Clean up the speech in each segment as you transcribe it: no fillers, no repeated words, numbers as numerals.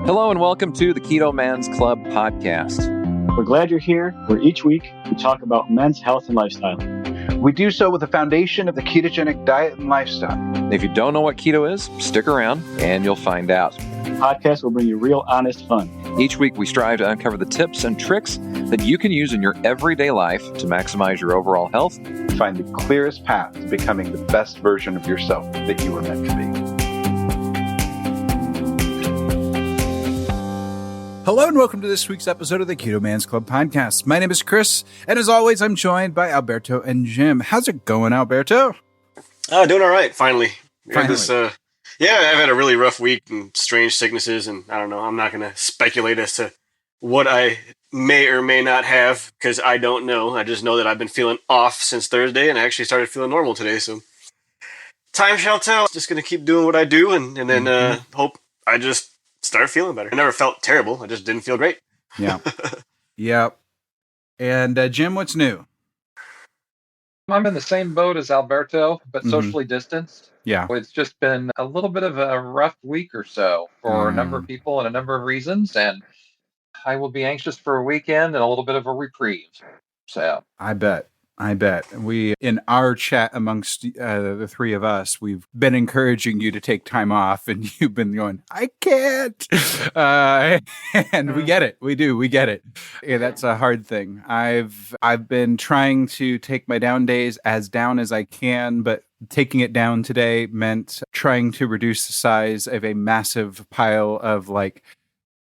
Hello and welcome to the Keto Man's Club podcast. We're glad you're here, where each week we talk about men's health and lifestyle. We do so with the foundation of the ketogenic diet and lifestyle. If you don't know what keto is, stick around and you'll find out. The podcast will bring you real, honest fun. Each week we strive to uncover the tips and tricks that you can use in your everyday life to maximize your overall health. Find the clearest path to becoming the best version of yourself that you were meant to be. Hello and welcome to this week's episode of the Keto Man's Club podcast. My name is Chris, and as always, I'm joined by Alberto and Jim. How's it going, Alberto? Doing all right, finally. I've had a really rough week and strange sicknesses, and I don't know, I'm not going to speculate as to what I may or may not have, because I don't know. I just know that I've been feeling off since Thursday, and I actually started feeling normal today, so time shall tell. Just going to keep doing what I do, and then hope I just start feeling better. I never felt terrible. I just didn't feel great. Yeah. Yep. And Jim, what's new? I'm in the same boat as Alberto, but socially distanced. Yeah. It's just been a little bit of a rough week or so for a number of people and a number of reasons. And I will be anxious for a weekend and a little bit of a reprieve. So I bet. We, in our chat amongst the three of us, we've been encouraging you to take time off, and you've been going, I can't. And we get it. We get it. Yeah, that's a hard thing. I've been trying to take my down days as down as I can, but taking it down today meant trying to reduce the size of a massive pile of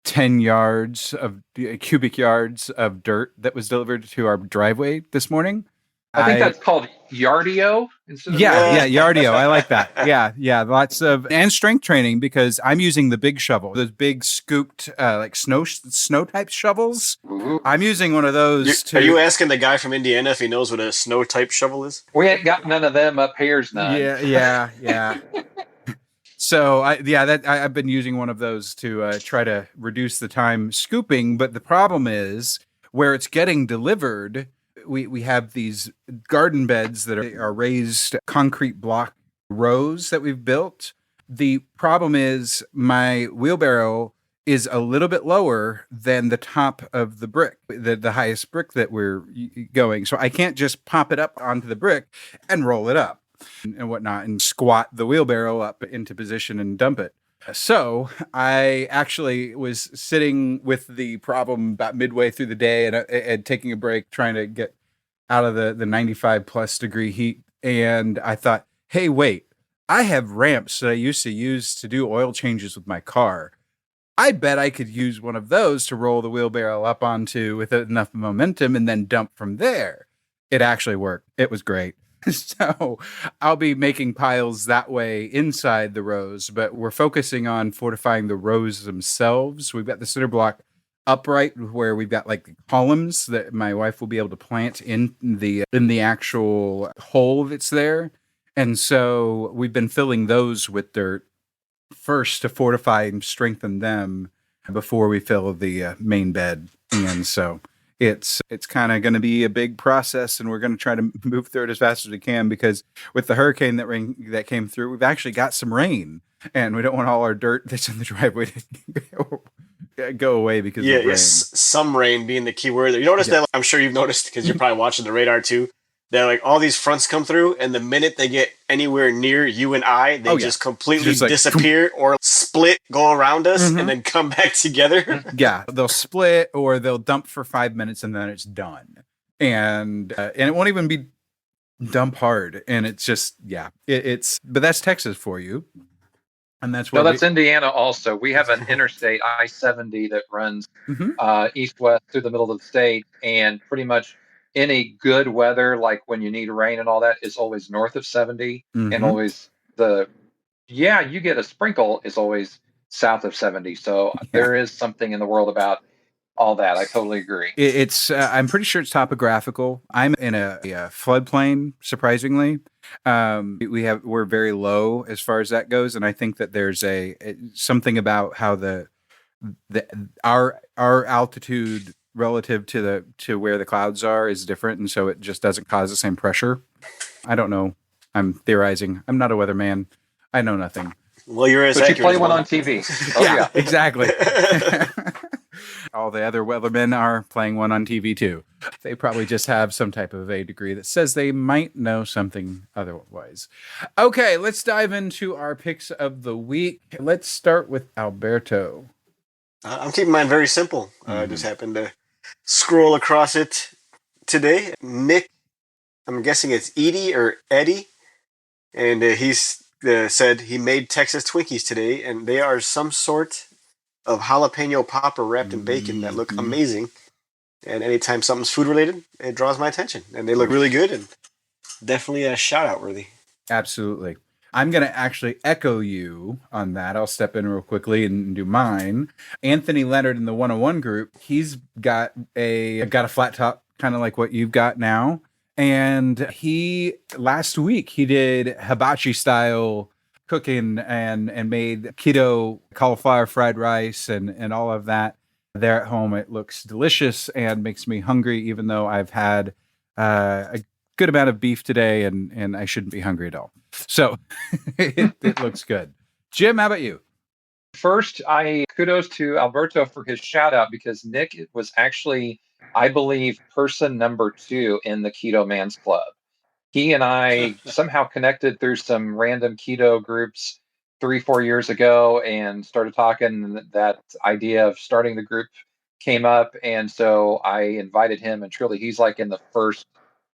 10 yards of cubic yards of dirt that was delivered to our driveway this morning. I think that's called yardio. Yardio. I like that. Yeah. Lots of, and strength training, because I'm using the big shovel, those big scooped, snow type shovels. Ooh. I'm using one of those. Are you asking the guy from Indiana if he knows what a snow type shovel is? We ain't got none of them up here's none. Yeah. So I've been using one of those to try to reduce the time scooping. But the problem is where it's getting delivered. We have these garden beds that are raised concrete block rows that we've built. The problem is my wheelbarrow is a little bit lower than the top of the brick, the highest brick that we're going. So I can't just pop it up onto the brick and roll it up and whatnot and squat the wheelbarrow up into position and dump it. So I actually was sitting with the problem about midway through the day and taking a break, trying to get out of the 95 plus degree heat. And I thought, hey, wait, I have ramps that I used to use to do oil changes with my car. I bet I could use one of those to roll the wheelbarrow up onto with enough momentum and then dump from there. It actually worked. It was great. So I'll be making piles that way inside the rows, but we're focusing on fortifying the rows themselves. We've got the center block upright where we've got columns that my wife will be able to plant in the actual hole that's there. And so we've been filling those with dirt first to fortify and strengthen them before we fill the main bed. And so it's kind of going to be a big process, and we're going to try to move through it as fast as we can, because with the hurricane that came through, we've actually got some rain, and we don't want all our dirt that's in the driveway to go away because of rain. Yes, some rain being the key word. You notice that? I'm sure you've noticed, because you're probably watching the radar too, that all these fronts come through, and the minute they get anywhere near you and I, they just completely disappear or split, go around us, and then come back together. Yeah, they'll split or they'll dump for 5 minutes and then it's done. And it won't even be dump hard. And it's just, but that's Texas for you. And that's where that's Indiana also. We have an interstate I-70 that runs east-west through the middle of the state, and pretty much any good weather, like when you need rain and all that, is always north of 70, and always you get a sprinkle is always south of 70. So there is something in the world about all that. I totally agree. It's I'm pretty sure it's topographical. I'm in a floodplain, surprisingly. We're very low as far as that goes, and I think that there's something about how our altitude relative to where the clouds are is different, and so it just doesn't cause the same pressure. I don't know. I'm theorizing. I'm not a weatherman. I know nothing. Well, you're as But you accurate play as one well. on TV. Oh, yeah. Exactly. All the other weathermen are playing one on TV too. They probably just have some type of a degree that says they might know something otherwise. Okay, let's dive into our picks of the week. Let's start with Alberto. I'm keeping mine very simple. I just happened to scroll across it today. Nick, I'm guessing it's Edie or Eddie, and he's said he made Texas Twinkies today, and they are some sort of jalapeno popper wrapped in bacon that look amazing. And anytime something's food related, it draws my attention, and they look really good and definitely a shout out worthy. Absolutely. I'm going to actually echo you on that. I'll step in real quickly and do mine. Anthony Leonard in the 101 group, he's got a flat top, kind of like what you've got now. And last week he did hibachi style cooking and made keto cauliflower fried rice and all of that there at home. It looks delicious and makes me hungry, even though I've had a good amount of beef today and I shouldn't be hungry at all. So it looks good. Jim, how about you? First, kudos to Alberto for his shout out, because Nick was actually, I believe, person number 2 in the Keto Man's Club. He and I somehow connected through some random keto groups 3-4 years ago and started talking. And that idea of starting the group came up. And so I invited him, and truly he's like in the first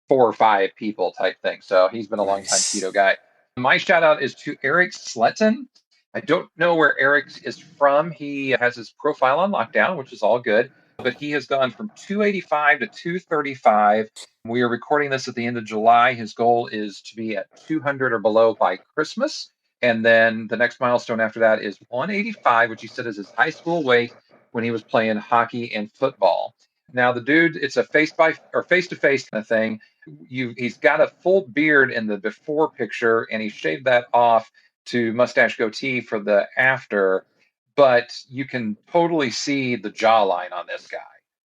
4 or 5 people type thing. So he's been a long time keto guy. My shout out is to Eric Sletton. I don't know where Eric is from. He has his profile on lockdown, which is all good, but he has gone from 285 to 235. We are recording this at the end of July. His goal is to be at 200 or below by Christmas. And then the next milestone after that is 185, which he said is his high school weight when he was playing hockey and football. Now, the dude, it's a face-to-face kind of thing. He's got a full beard in the before picture, and he shaved that off to mustache goatee for the after, but you can totally see the jawline on this guy,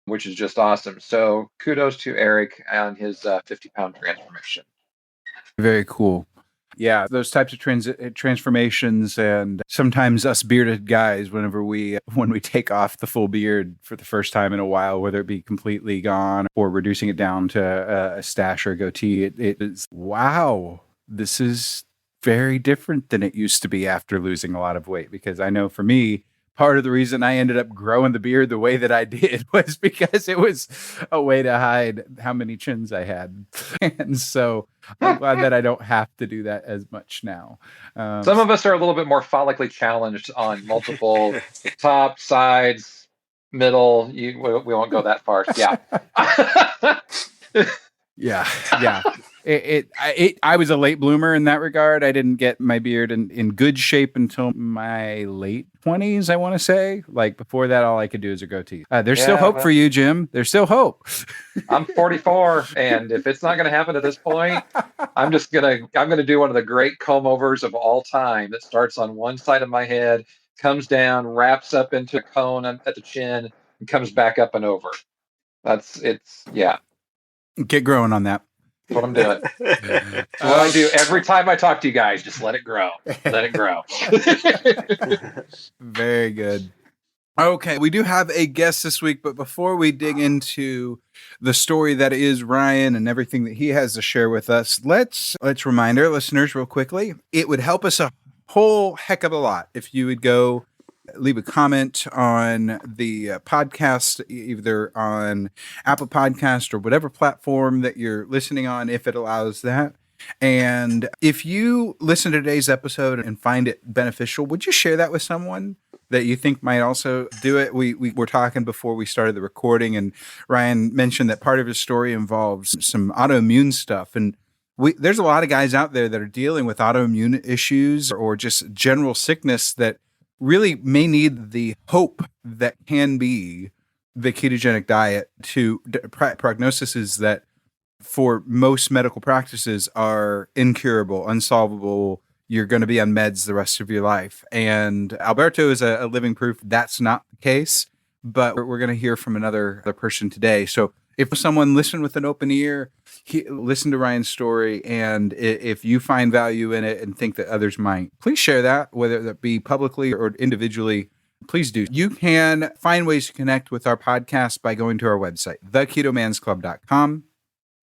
which is just awesome. So kudos to Eric on his 50-pound transformation. Very cool. Yeah, those types of transformations, and sometimes us bearded guys, when we take off the full beard for the first time in a while, whether it be completely gone or reducing it down to a stash or a goatee, it is, wow, this is very different than it used to be after losing a lot of weight. Because I know for me, part of the reason I ended up growing the beard the way that I did was because it was a way to hide how many chins I had. And so I'm glad that I don't have to do that as much now. Some of us are a little bit more follically challenged on multiple top, sides, middle. We won't go that far. Yeah. Yeah. I was a late bloomer in that regard. I didn't get my beard in good shape until my late 20s, I want to say. Like before that, all I could do is a goatee. There's still hope for you, Jim. There's still hope. I'm 44, and if it's not going to happen at this point, I'm going to do one of the great comb overs of all time that starts on one side of my head, comes down, wraps up into a cone at the chin, and comes back up and over. Yeah. Get growing on that. That's what I'm doing. That's what I do every time I talk to you guys. Just let it grow. Let it grow. Very good. Okay, we do have a guest this week, but before we dig into the story that is Ryan and everything that he has to share with us, let's remind our listeners real quickly. It would help us a whole heck of a lot if you would go leave a comment on the podcast, either on Apple Podcast or whatever platform that you're listening on, if it allows that. And if you listen to today's episode and find it beneficial, would you share that with someone that you think might also do it? We were talking before we started the recording, and Ryan mentioned that part of his story involves some autoimmune stuff. And there's a lot of guys out there that are dealing with autoimmune issues or just general sickness that really may need the hope that can be the ketogenic diet. Prognosis is that for most medical practices are incurable, unsolvable. You're going to be on meds the rest of your life. And Alberto is a living proof that's not the case, but we're going to hear from another person today. So If someone listened with an open ear, listen to Ryan's story, and if you find value in it and think that others might, please share that, whether that be publicly or individually. Please do. You can find ways to connect with our podcast by going to our website, theketomansclub.com.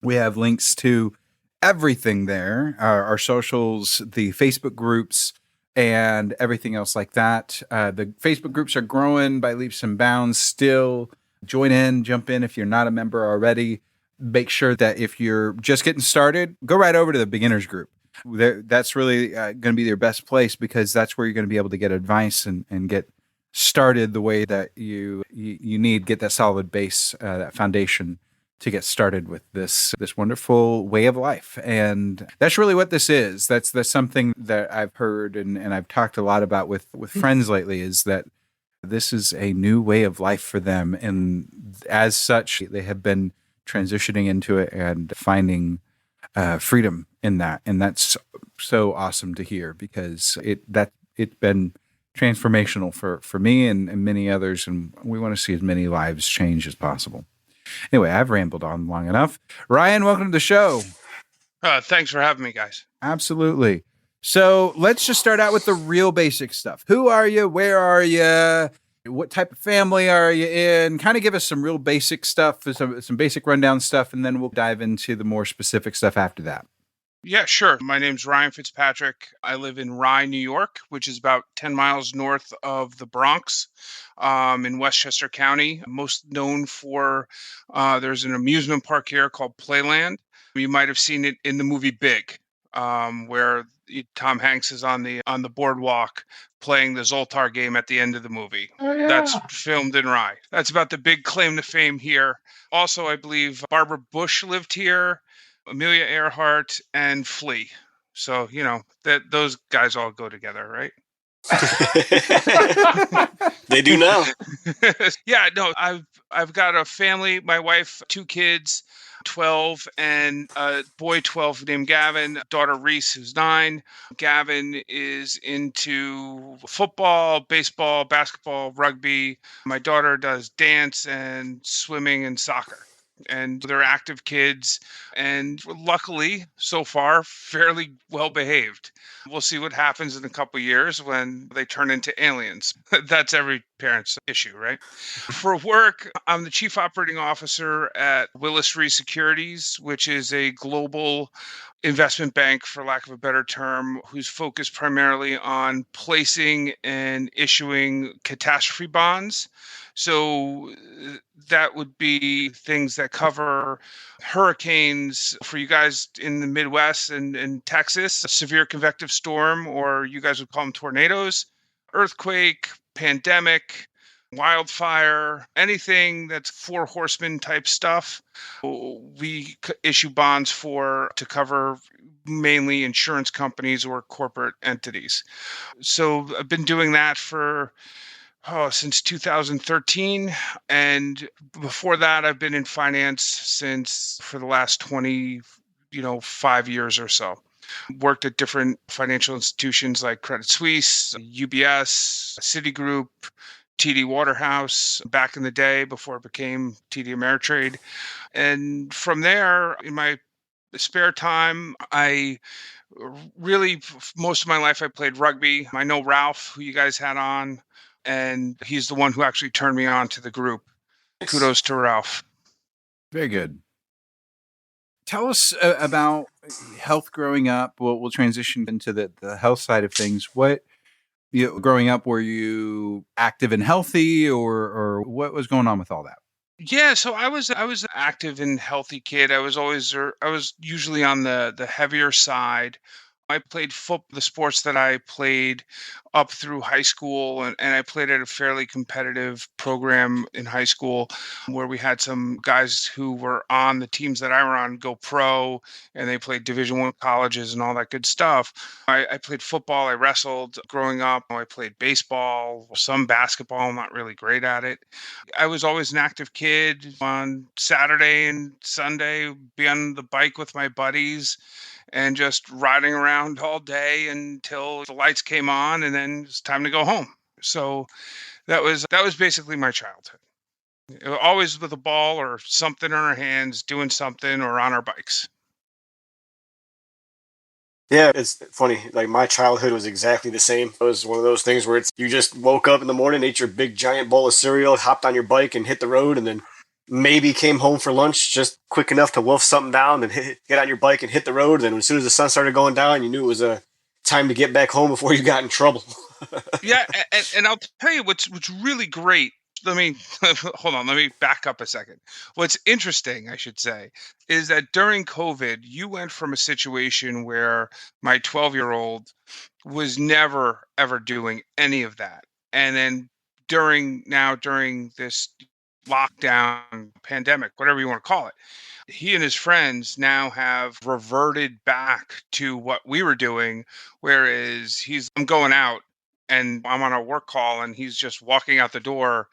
We have links to everything there, our socials, the Facebook groups, and everything else like that. The Facebook groups are growing by leaps and bounds still. Join in, jump in if you're not a member already. Make sure that if you're just getting started, go right over to the beginners group. That's really going to be your best place, because that's where you're going to be able to get advice and get started the way that you need, get that solid base, that foundation to get started with this wonderful way of life. And that's really what this is. That's something that I've heard and I've talked a lot about with friends lately, is that this is a new way of life for them. And as such, they have been transitioning into it and finding freedom in that. And that's so awesome to hear, because it's been transformational for me and many others. And we want to see as many lives change as possible. Anyway, I've rambled on long enough. Ryan, welcome to the show. Thanks for having me, guys. Absolutely. So let's just start out with the real basic stuff. Who are you? Where are you? What type of family are you in? Kind of give us some real basic stuff, some basic rundown stuff, and then we'll dive into the more specific stuff after that. Yeah, sure. My name's Ryan Fitzpatrick. I live in Rye, New York, which is about 10 miles north of the Bronx, in Westchester County. Most known for, there's an amusement park here called Playland. You might have seen it in the movie Big, where Tom Hanks is on the boardwalk playing the Zoltar game at the end of the movie. Oh, yeah. That's filmed in Rye. That's about the big claim to fame here. Also, I believe Barbara Bush lived here, Amelia Earhart, and Flea. So, that those guys all go together, right? They do now. Yeah, no, I've got a family, my wife, 2 kids, 12, and a boy 12 named Gavin, daughter Reese, who's 9. Gavin is into football, baseball, basketball, rugby. My daughter does dance and swimming and soccer. And they're active kids, and luckily, so far, fairly well behaved. We'll see what happens in a couple of years when they turn into aliens. That's every parent's issue, right? For work, I'm the chief operating officer at Willis Re Securities, which is a global investment bank, for lack of a better term, who's focused primarily on placing and issuing catastrophe bonds. So that would be things that cover hurricanes for you guys in the Midwest and Texas, a severe convective storm, or you guys would call them tornadoes, earthquake, pandemic, wildfire, anything that's 4 horsemen type stuff. We issue bonds to cover mainly insurance companies or corporate entities. So I've been doing that since 2013. And before that, I've been in finance for the last 5 years or so. Worked at different financial institutions like Credit Suisse, UBS, Citigroup, TD Waterhouse back in the day before it became TD Ameritrade. And from there, in my spare time, most of my life I played rugby. I know Ralph, who you guys had on, and he's the one who actually turned me on to the group. Kudos to Ralph. Very good. Tell us about health growing up. We'll transition into the health side of things. Growing up, were you active and healthy, or what was going on with all that? Yeah, so I was an active and healthy kid. I was usually on the heavier side. I played the sports that I played up through high school, and I played at a fairly competitive program in high school where we had some guys who were on the teams that I were on go pro, and they played Division I colleges and all that good stuff. I played football, I wrestled growing up, I played baseball, some basketball, I'm not really great at it. I was always an active kid. On Saturday and Sunday, be on the bike with my buddies and just riding around all day until the lights came on, and then it's time to go home. So that was basically my childhood. Always with a ball or something in our hands, doing something, or on our bikes. Yeah, it's funny. Like my childhood was exactly the same. It was one of those things where it's you just woke up in the morning, ate your big giant bowl of cereal, hopped on your bike and hit the road, and then maybe came home for lunch just quick enough to wolf something down and get on your bike and hit the road. And then as soon as the sun started going down, you knew it was time to get back home before you got in trouble. Yeah, and I'll tell you what's really great. Let me hold on. Let me back up a second. What's interesting, I should say, is that during COVID, you went from a situation where my 12-year-old was never ever doing any of that, and then during this lockdown pandemic, whatever you want to call it, he and his friends now have reverted back to what we were doing, whereas I'm going out and I'm on a work call and he's just walking out the door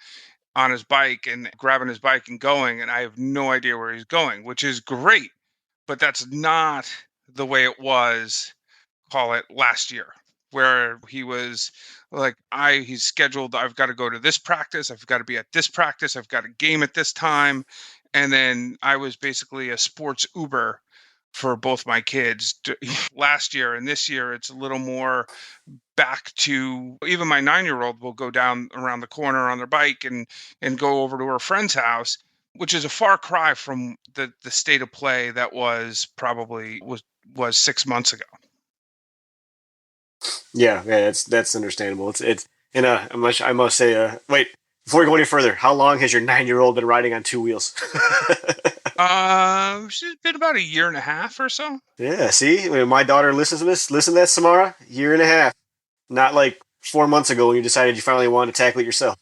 on his bike and grabbing his bike and going, and I have no idea where he's going, which is great, but that's not the way it was, call it last year, where he was like, he's scheduled, I've got to go to this practice, I've got to be at this practice, I've got a game at this time. And then I was basically a sports Uber for both my kids last year. And this year it's a little more back to, even my 9-year-old will go down around the corner on their bike and go over to her friend's house, which is a far cry from the state of play that was 6 months ago. Yeah, that's understandable. It's and I must say, wait, before we go any further, how long has your 9-year-old been riding on two wheels? She's been about a year and a half or so. Yeah, see, when my daughter listens to this, listen to that, Samara, year and a half, not like 4 months ago when you decided you finally wanted to tackle it yourself.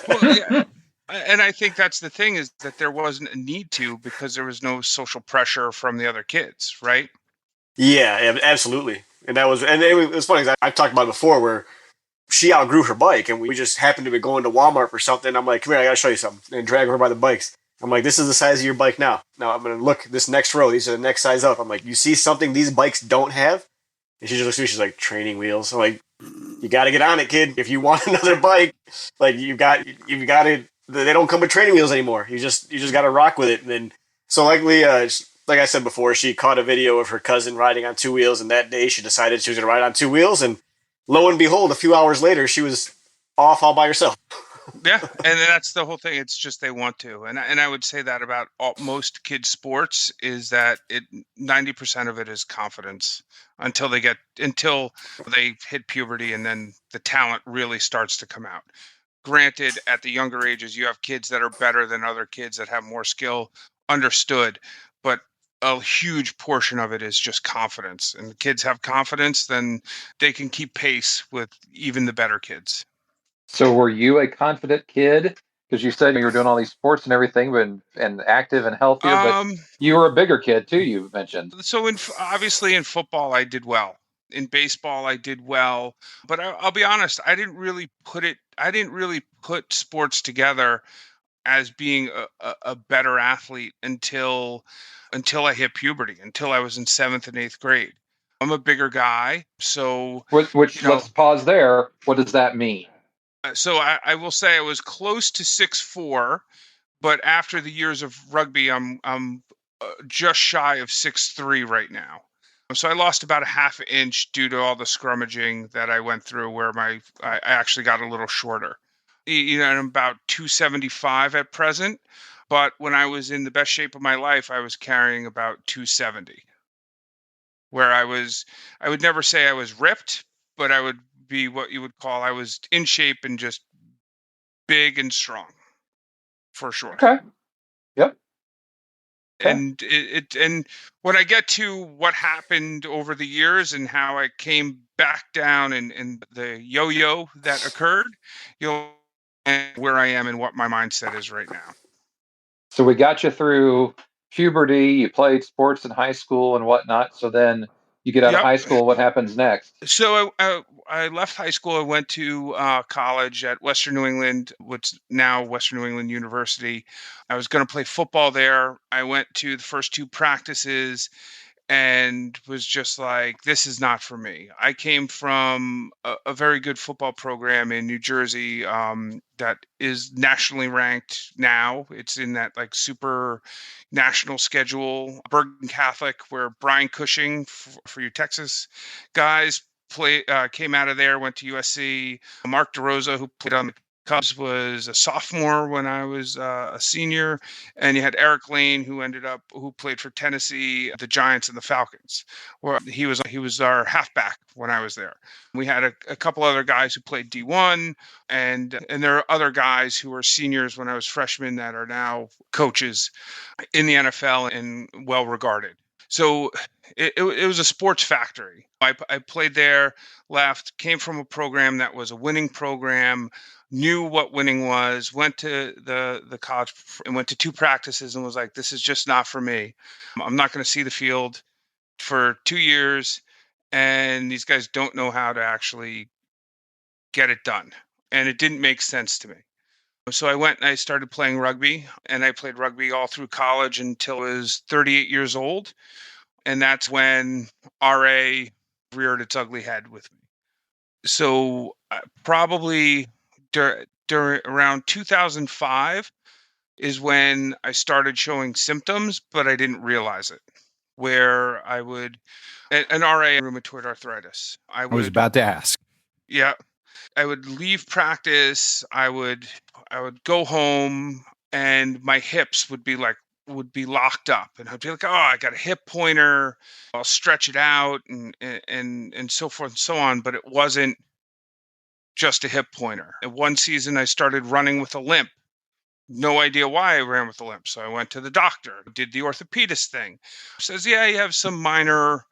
Well, yeah. And I think that's the thing, is that there wasn't a need to, because there was no social pressure from the other kids, right? Yeah, absolutely. And it was funny, 'cause I've talked about it before, where she outgrew her bike, and we just happened to be going to Walmart for something. I'm like, come here, I gotta show you something, and drag her by the bikes. I'm like, this is the size of your bike now. Now I'm gonna look this next row. These are the next size up. I'm like, you see something these bikes don't have? And she just looks at me. She's like, training wheels. I'm like, you got to get on it, kid. If you want another bike, like you got to. They don't come with training wheels anymore. You just got to rock with it. And then, so likely, like I said before, she caught a video of her cousin riding on two wheels, and that day she decided she was going to ride on two wheels. And lo and behold, a few hours later, she was off all by herself. Yeah, and that's the whole thing. It's just they want to, and I would say that about most kids' sports, is that 90% of it is confidence until they hit puberty, and then the talent really starts to come out. Granted, at the younger ages, you have kids that are better than other kids that have more skill, understood, but a huge portion of it is just confidence. And the kids have confidence, then they can keep pace with even the better kids. So were you a confident kid? Because you said you were doing all these sports and everything, and active and healthier, but you were a bigger kid too, you mentioned. So obviously in football, I did well. In baseball, I did well. But I'll be honest, I didn't really put sports together as being a better athlete until I hit puberty, until I was in 7th and 8th grade. I'm a bigger guy, so Which let's pause there. What does that mean? So I will say I was close to 6'4", but after the years of rugby, I'm just shy of 6'3" right now. So I lost about a half inch due to all the scrummaging that I went through, where I actually got a little shorter. You know, I'm about 275 at present, but when I was in the best shape of my life, I was carrying about 270. Where I would never say I was ripped, but I would be what you would call, I was in shape and just big and strong, for sure. Okay. Yep. Okay. And and when I get to what happened over the years and how I came back down and the yo-yo that occurred, you'll and where I am and what my mindset is right now. So we got you through puberty. You played sports in high school and whatnot. So then you get out of high school. What happens next? So I left high school. I went to college at Western New England, what's now Western New England University. I was going to play football there. I went to the first two practices, and was just like, this is not for me. I came from a very good football program in New Jersey that is nationally ranked now. It's in that like super national schedule. Bergen Catholic, where Brian Cushing, for you Texas guys, came out of there, went to USC. Mark DeRosa, who played on the Cubs, was a sophomore when I was a senior, and you had Eric Lane, who played for Tennessee, the Giants, and the Falcons. Where he was our halfback when I was there. We had a couple other guys who played D1, and there are other guys who were seniors when I was freshman that are now coaches in the NFL and well regarded. So it was a sports factory. I played there, left, came from a program that was a winning program, knew what winning was, went to the college and went to 2 practices and was like, this is just not for me. I'm not going to see the field for 2 years, and these guys don't know how to actually get it done. And it didn't make sense to me. So I went and I started playing rugby, and I played rugby all through college until I was 38 years old. And that's when RA reared its ugly head with me. So probably during around 2005 is when I started showing symptoms, but I didn't realize it. Where I would, an RA, rheumatoid arthritis. I was about to ask. Yeah, I would leave practice. I would go home, and my hips would be locked up, and I'd be like, oh, I got a hip pointer. I'll stretch it out and so forth and so on. But it wasn't just a hip pointer. And one season I started running with a limp. No idea why I ran with a limp. So I went to the doctor, did the orthopedist thing. Says, yeah, you have some minor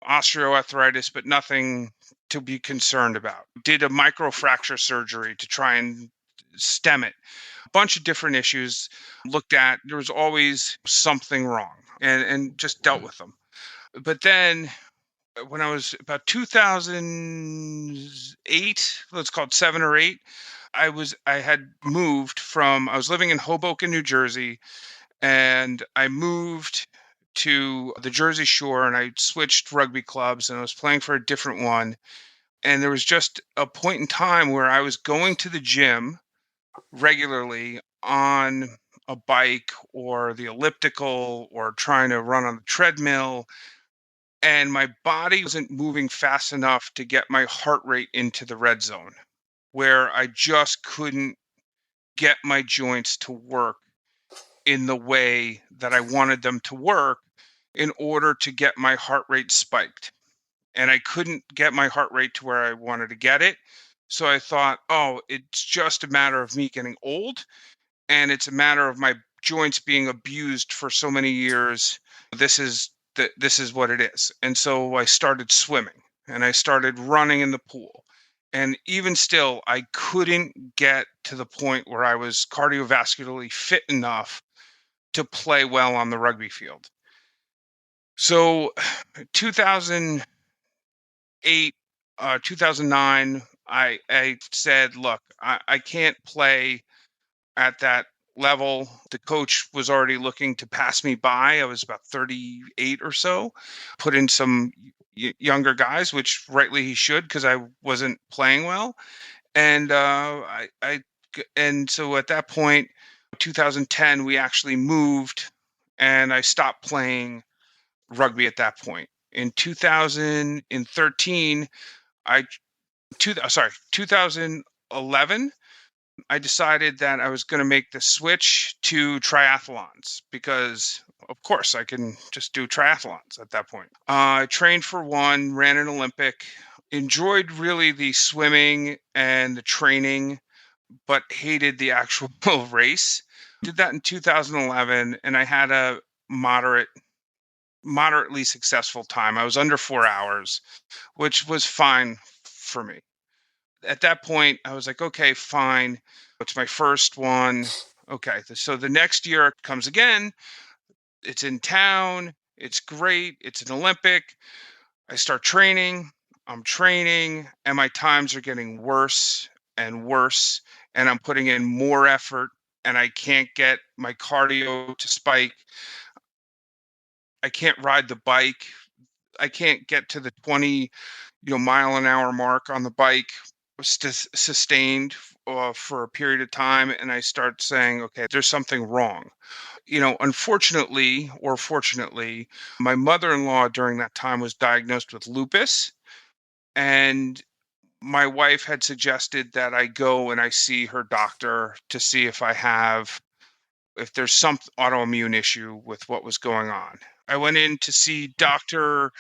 osteoarthritis, but nothing to be concerned about. Did a microfracture surgery to try and stem it. A bunch of different issues looked at. There was always something wrong, and just dealt with them. But then when I was about 2008, let's call it 7 or 8, I was living in Hoboken, New Jersey, and I moved to the Jersey Shore, and I switched rugby clubs, and I was playing for a different one. And there was just a point in time where I was going to the gym regularly on a bike or the elliptical or trying to run on the treadmill, and my body wasn't moving fast enough to get my heart rate into the red zone, where I just couldn't get my joints to work in the way that I wanted them to work in order to get my heart rate spiked. And I couldn't get my heart rate to where I wanted to get it. So I thought, oh, it's just a matter of me getting old, and it's a matter of my joints being abused for so many years. This is what it is. And so I started swimming, and I started running in the pool. And even still, I couldn't get to the point where I was cardiovascularly fit enough to play well on the rugby field. So 2008, 2009, I said, look, I can't play at that level. The coach was already looking to pass me by. I was about 38 or so, put in some younger guys, which rightly he should, because I wasn't playing well. And and so at that point, 2010, we actually moved, and I stopped playing rugby at that point. In 2013, 2011, I decided that I was going to make the switch to triathlons because, of course, I can just do triathlons at that point. I trained for one, ran an Olympic, enjoyed really the swimming and the training, but hated the actual race. Did that in 2011, and I had a moderately successful time. I was under 4 hours, which was fine for me. At that point, I was like, okay, fine. It's my first one. Okay. So the next year it comes again. It's in town. It's great. It's an Olympic. I start training. I'm training, and my times are getting worse and worse. And I'm putting in more effort, and I can't get my cardio to spike. I can't ride the bike I can't get to the 20, mile an hour mark on the bike sustained for a period of time, and I start saying, okay, there's something wrong. Unfortunately or fortunately, my mother-in-law during that time was diagnosed with lupus, and my wife had suggested that I go and I see her doctor to see if there's some autoimmune issue with what was going on. I went in to see Dr.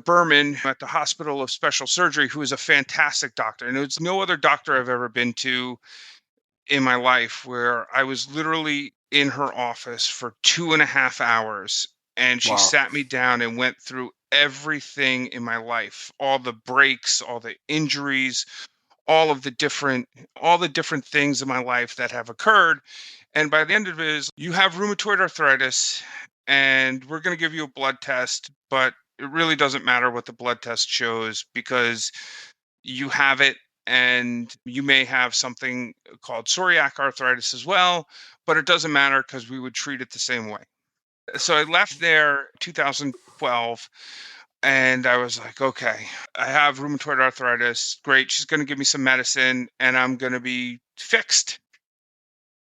Berman at the Hospital of Special Surgery, who is a fantastic doctor. And there's no other doctor I've ever been to in my life where I was literally in her office for 2.5 hours. And she sat me down and went through everything in my life, all the breaks, all the injuries, all the different things in my life that have occurred. And by the end of it is, you have rheumatoid arthritis, and we're going to give you a blood test, but it really doesn't matter what the blood test shows because you have it, and you may have something called psoriatic arthritis as well, but it doesn't matter because we would treat it the same way. So I left there 2012, and I was like, okay, I have rheumatoid arthritis. Great. She's going to give me some medicine and I'm going to be fixed.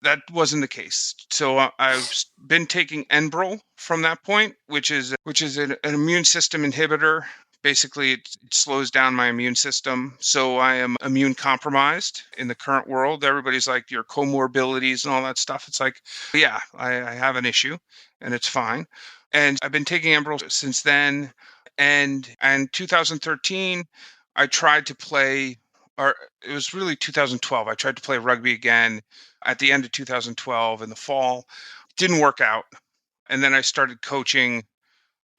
That wasn't the case. So I've been taking Enbrel from that point, which is an immune system inhibitor. Basically, it slows down my immune system. So I am immune compromised in the current world. Everybody's like, your comorbidities and all that stuff. It's like, yeah, I have an issue and it's fine. And I've been taking Enbrel since then. And in 2013, I tried to play, or it was really 2012. I tried to play rugby again at the end of 2012 in the fall. Didn't work out. And then I started coaching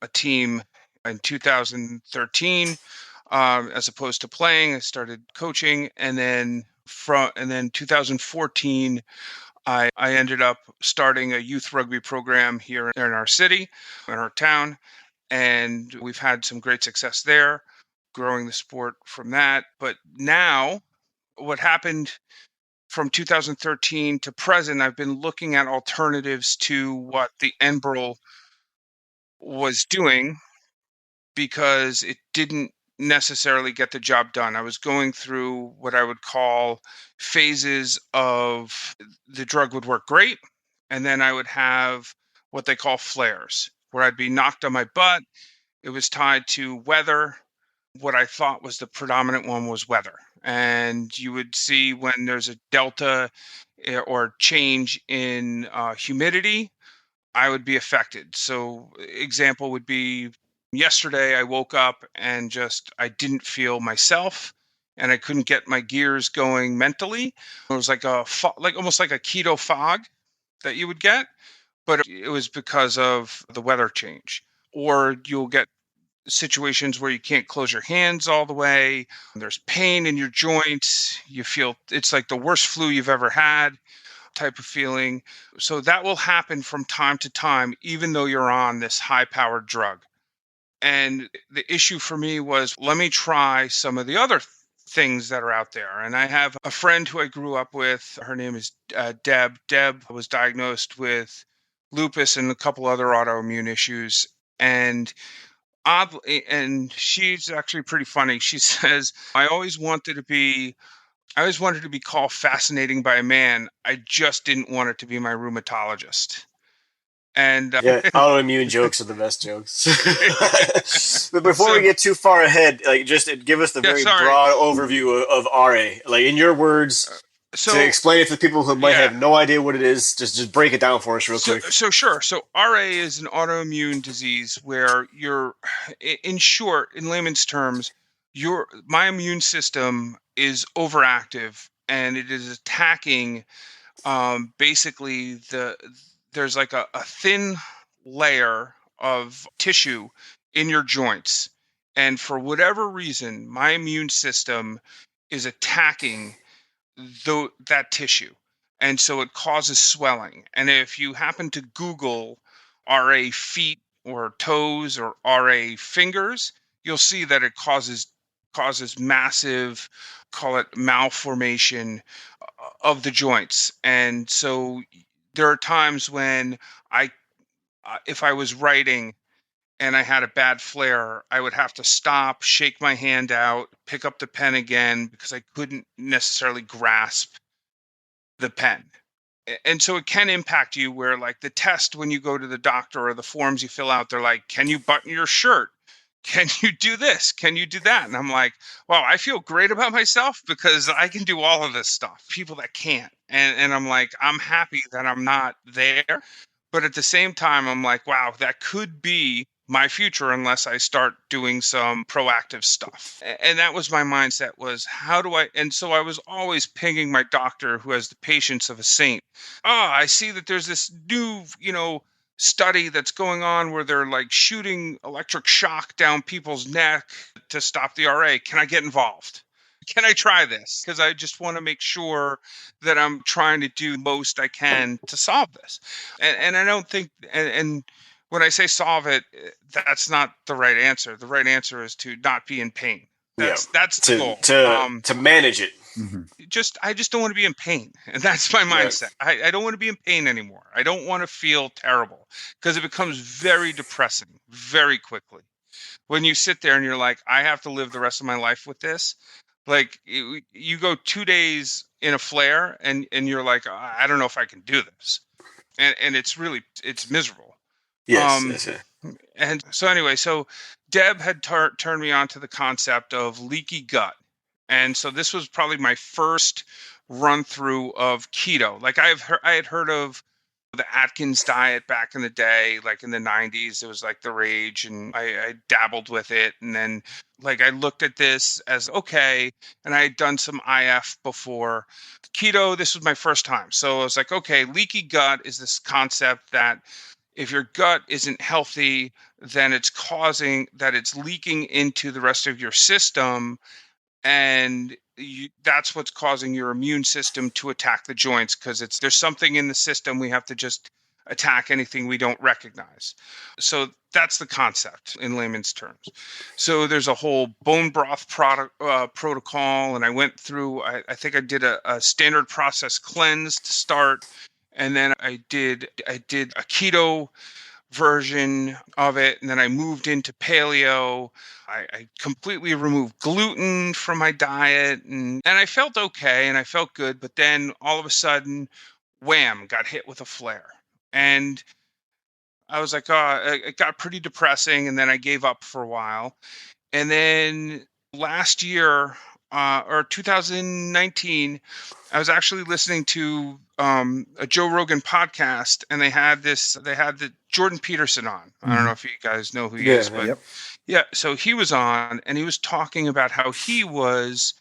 a team in 2013, as opposed to playing. I started coaching, and then 2014, I ended up starting a youth rugby program here in our city, in our town, and we've had some great success there, growing the sport from that. But now, what happened from 2013 to present, I've been looking at alternatives to what the Enbrel was doing because it didn't necessarily get the job done. I was going through what I would call phases of the drug would work great, and then I would have what they call flares, where I'd be knocked on my butt. It was tied to weather. What I thought was the predominant one was weather. And you would see when there's a delta or change in humidity, I would be affected. So example would be yesterday I woke up and I didn't feel myself and I couldn't get my gears going mentally. It was like almost like a keto fog that you would get, but it was because of the weather change. Or you'll get situations where you can't close your hands all the way. There's pain in your joints. You feel it's like the worst flu you've ever had type of feeling. So that will happen from time to time, even though you're on this high-powered drug. And the issue for me was, let me try some of the other things that are out there. And I have a friend who I grew up with. Her name is Deb. Deb was diagnosed with lupus and a couple other autoimmune issues. And oddly, and she's actually pretty funny. She says, I always wanted to be called fascinating by a man. I just didn't want it to be my rheumatologist. And yeah, autoimmune jokes are the best jokes. But before we get too far ahead, just give us the very broad overview of RA. Like in your words, to explain it to people who might have no idea what it is. Just break it down for us real quick. Sure. So RA is an autoimmune disease where in short, in layman's terms, my immune system is overactive and it is attacking basically there's like a thin layer of tissue in your joints. And for whatever reason, my immune system is attacking that tissue. And so it causes swelling. And if you happen to Google RA feet or toes or RA fingers, you'll see that it causes massive, call it malformation of the joints. And so there are times when if I was writing and I had a bad flare, I would have to stop, shake my hand out, pick up the pen again because I couldn't necessarily grasp the pen. And so it can impact you where like the test when you go to the doctor or the forms you fill out, they're like, can you button your shirt? Can you do this? Can you do that? And I'm like, wow, I feel great about myself because I can do all of this stuff. People that can't. And I'm like, I'm happy that I'm not there. But at the same time, I'm like, wow, that could be my future unless I start doing some proactive stuff. And that was my mindset was how do I, and so I was always pinging my doctor who has the patience of a saint. Oh, I see that there's this new, study that's going on where they're like shooting electric shock down people's neck to stop the RA. Can I get involved? Can I try this? Because I just want to make sure that I'm trying to do most I can to solve this. And I don't think, and when I say solve it, that's not the right answer. The right answer is to not be in pain. That's the goal. To manage it. Mm-hmm. I just don't want to be in pain. And that's my mindset. Right. I don't want to be in pain anymore. I don't want to feel terrible because it becomes very depressing very quickly. When you sit there and you're like, I have to live the rest of my life with this. Like you go 2 days in a flare and you're like, I don't know if I can do this. And it's miserable. Yes. And so anyway, so Deb had turned me on to the concept of leaky gut. And so this was probably my first run through of keto. Like I had heard of the Atkins diet back in the day, like in the 90s. It was like the rage, and I dabbled with it. And then like I looked at this as okay, and I had done some IF before. Keto, this was my first time. So I was like, okay, leaky gut is this concept that if your gut isn't healthy, then it's leaking into the rest of your system. And that's what's causing your immune system to attack the joints because there's something in the system. We have to just attack anything we don't recognize. So that's the concept in layman's terms. So there's a whole bone broth protocol, and I went through. I think I did a standard process cleanse to start, and then I did a keto version of it, and then I moved into paleo. I completely removed gluten from my diet, and I felt okay and I felt good, but then all of a sudden, wham, got hit with a flare. And I was like, it got pretty depressing, and then I gave up for a while. And then last year, or 2019, I was actually listening to a Joe Rogan podcast, and they had the Jordan Peterson on. Mm-hmm. I don't know if you guys know who he is, but yeah. So he was on, and he was talking about how he was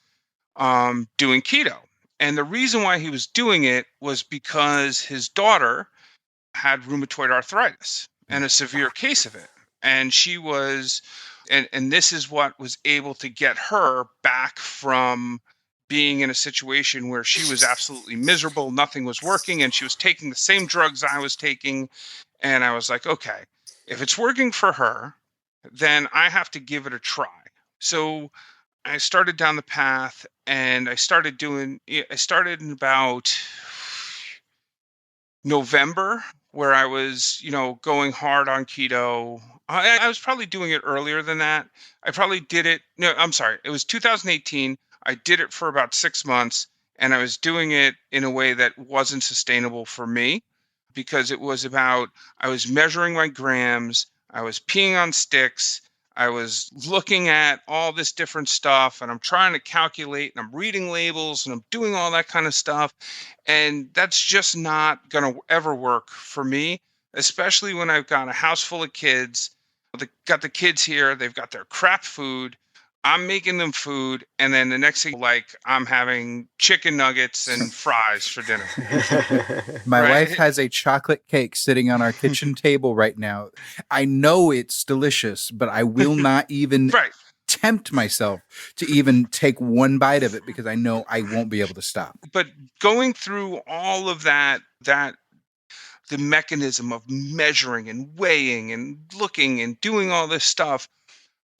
doing keto. And the reason why he was doing it was because his daughter had rheumatoid arthritis and a severe case of it. And she was, and this is what was able to get her back from being in a situation where she was absolutely miserable, nothing was working, and she was taking the same drugs I was taking. And I was like, okay, if it's working for her, then I have to give it a try. So I started down the path, and I started in about November, where I was, going hard on keto. I was probably doing it earlier than that. I probably did it. No, I'm sorry. It was 2018. I did it for about 6 months, and I was doing it in a way that wasn't sustainable for me because it was about, I was measuring my grams. I was peeing on sticks. I was looking at all this different stuff, and I'm trying to calculate, and I'm reading labels, and I'm doing all that kind of stuff. And that's just not going to ever work for me, especially when I've got a house full of kids. Got the kids here. They've got their crap food. I'm making them food, and then the next thing, like, I'm having chicken nuggets and fries for dinner. My wife has a chocolate cake sitting on our kitchen table right now. I know it's delicious, but I will not even tempt myself to even take one bite of it because I know I won't be able to stop. But going through all of that the mechanism of measuring and weighing and looking and doing all this stuff,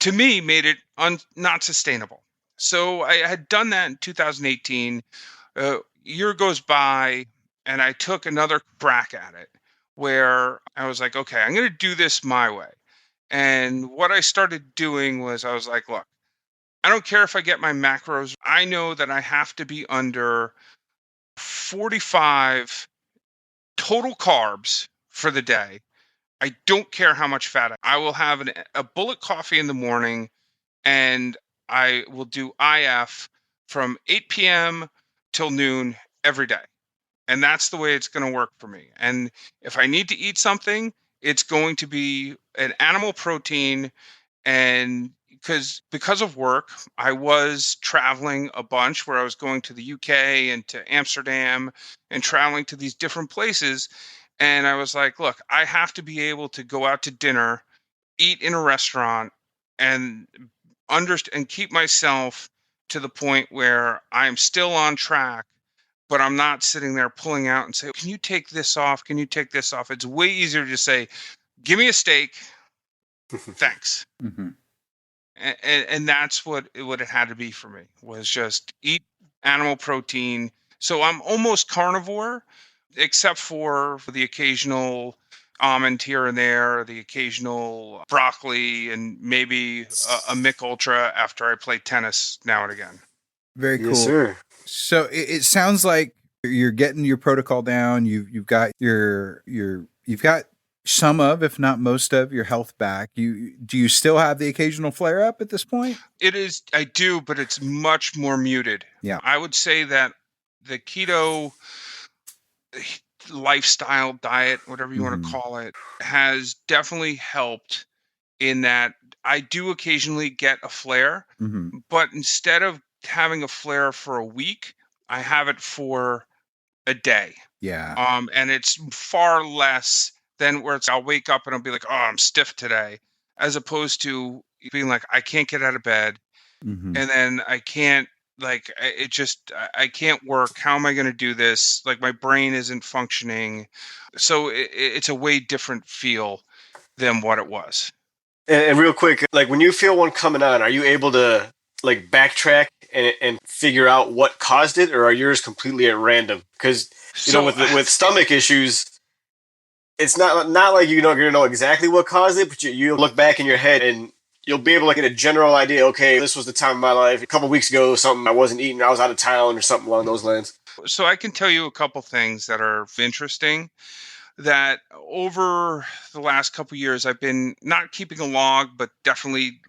to me, made it not sustainable. So I had done that in 2018. Year goes by, and I took another crack at it where I was like, okay, I'm going to do this my way. And what I started doing was I was like, look, I don't care if I get my macros. I know that I have to be under 45 total carbs for the day. I don't care how much fat I will have a bullet coffee in the morning, and I will do IF from 8 p.m. till noon every day. And that's the way it's going to work for me. And if I need to eat something, it's going to be an animal protein. And because of work, I was traveling a bunch where I was going to the UK and to Amsterdam and traveling to these different places. And I was like, look, I have to be able to go out to dinner, eat in a restaurant, and and keep myself to the point where I'm still on track, but I'm not sitting there pulling out and say, can you take this off? Can you take this off? It's way easier to say, give me a steak. Thanks. Mm-hmm. And that's what it had to be for me, was just eat animal protein. So I'm almost carnivore, except for the occasional almond here and there, the occasional broccoli, and maybe a Mick Ultra after I play tennis now and again. Very cool. Yes, sir. So it sounds like you're getting your protocol down. You've got you've got some of, if not most of, your health back. Do you still have the occasional flare up at this point? It is, I do, but it's much more muted. Yeah. I would say that the keto lifestyle diet, whatever you want to call it, has definitely helped in that I do occasionally get a flare, but instead of having a flare for a week, I have it for a day. Yeah. And it's far less than where I'll wake up and I'll be like, oh, I'm stiff today, as opposed to being like, I can't get out of bed. And then I can't, I can't work. How am I going to do this? Like, my brain isn't functioning. So it's a way different feel than what it was. And real quick, like when you feel one coming on, are you able to like backtrack and figure out what caused it, or are yours completely at random? Because with stomach issues, it's not like you're gonna know exactly what caused it, but you look back in your head and you'll be able to get a general idea. Okay, this was the time of my life a couple weeks ago. Something I wasn't eating, I was out of town, or something along those lines. So I can tell you a couple things that are interesting. That over the last couple of years, I've been not keeping a log, but definitely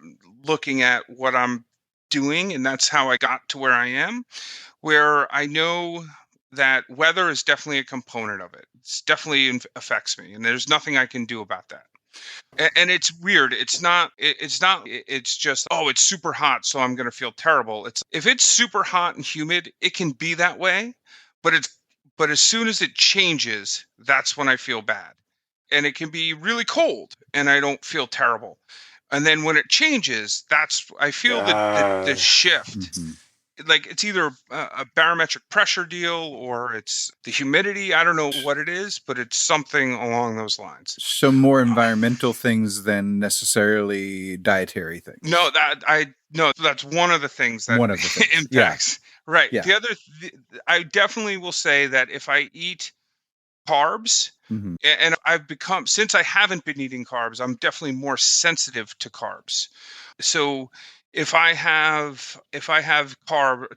looking at what I'm doing. And that's how I got to where I am, where I know that weather is definitely a component of it. It's definitely affects me. And there's nothing I can do about that. And it's weird. It's just, oh, it's super hot, so I'm going to feel terrible. If it's super hot and humid, it can be that way, but as soon as it changes, that's when I feel bad. And it can be really cold and I don't feel terrible. And then when it changes, I feel the shift. Like, it's either a barometric pressure deal or it's the humidity. I don't know what it is, but it's something along those lines. So more environmental things than necessarily dietary things. No, that's one of the things that impacts. Yeah. Right. Yeah. The other, I definitely will say that if I eat carbs, and I've become, since I haven't been eating carbs, I'm definitely more sensitive to carbs. So if I have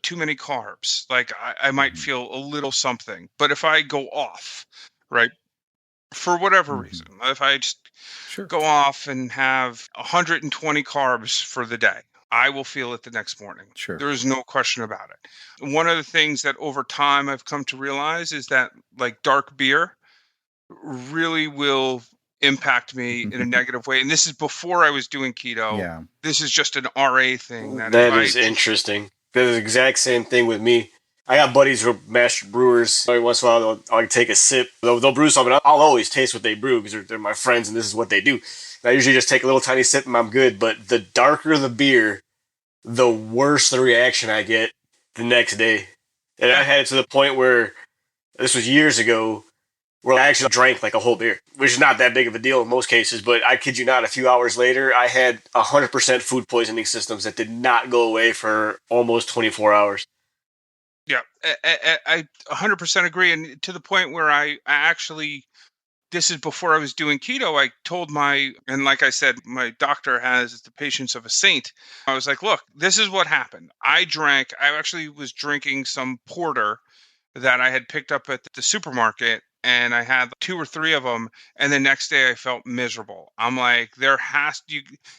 too many carbs, like I might feel a little something. But if I go off, right, for whatever reason, if I just go off and have 120 carbs for the day, I will feel it the next morning. Sure. There is no question about it. One of the things that over time I've come to realize is that, like, dark beer really will impact me in a negative way. And this is before I was doing keto. Yeah. This is just an RA thing. That is interesting. That's the exact same thing with me. I got buddies who are master brewers. Every once in a while, I'll take a sip. They'll brew something. I'll always taste what they brew because they're my friends and this is what they do. And I usually just take a little tiny sip and I'm good. But the darker the beer, the worse the reaction I get the next day. And I had it to the point where, this was years ago, where I actually drank like a whole beer, which is not that big of a deal in most cases. But I kid you not, a few hours later, I had 100% food poisoning symptoms that did not go away for almost 24 hours. Yeah, I 100% agree. And to the point where I actually this is before I was doing keto. I told and like I said, my doctor has the patience of a saint. I was like, look, this is what happened. I actually was drinking some porter that I had picked up at the supermarket, and I had 2 or 3 of them, and the next day I felt miserable. I'm like,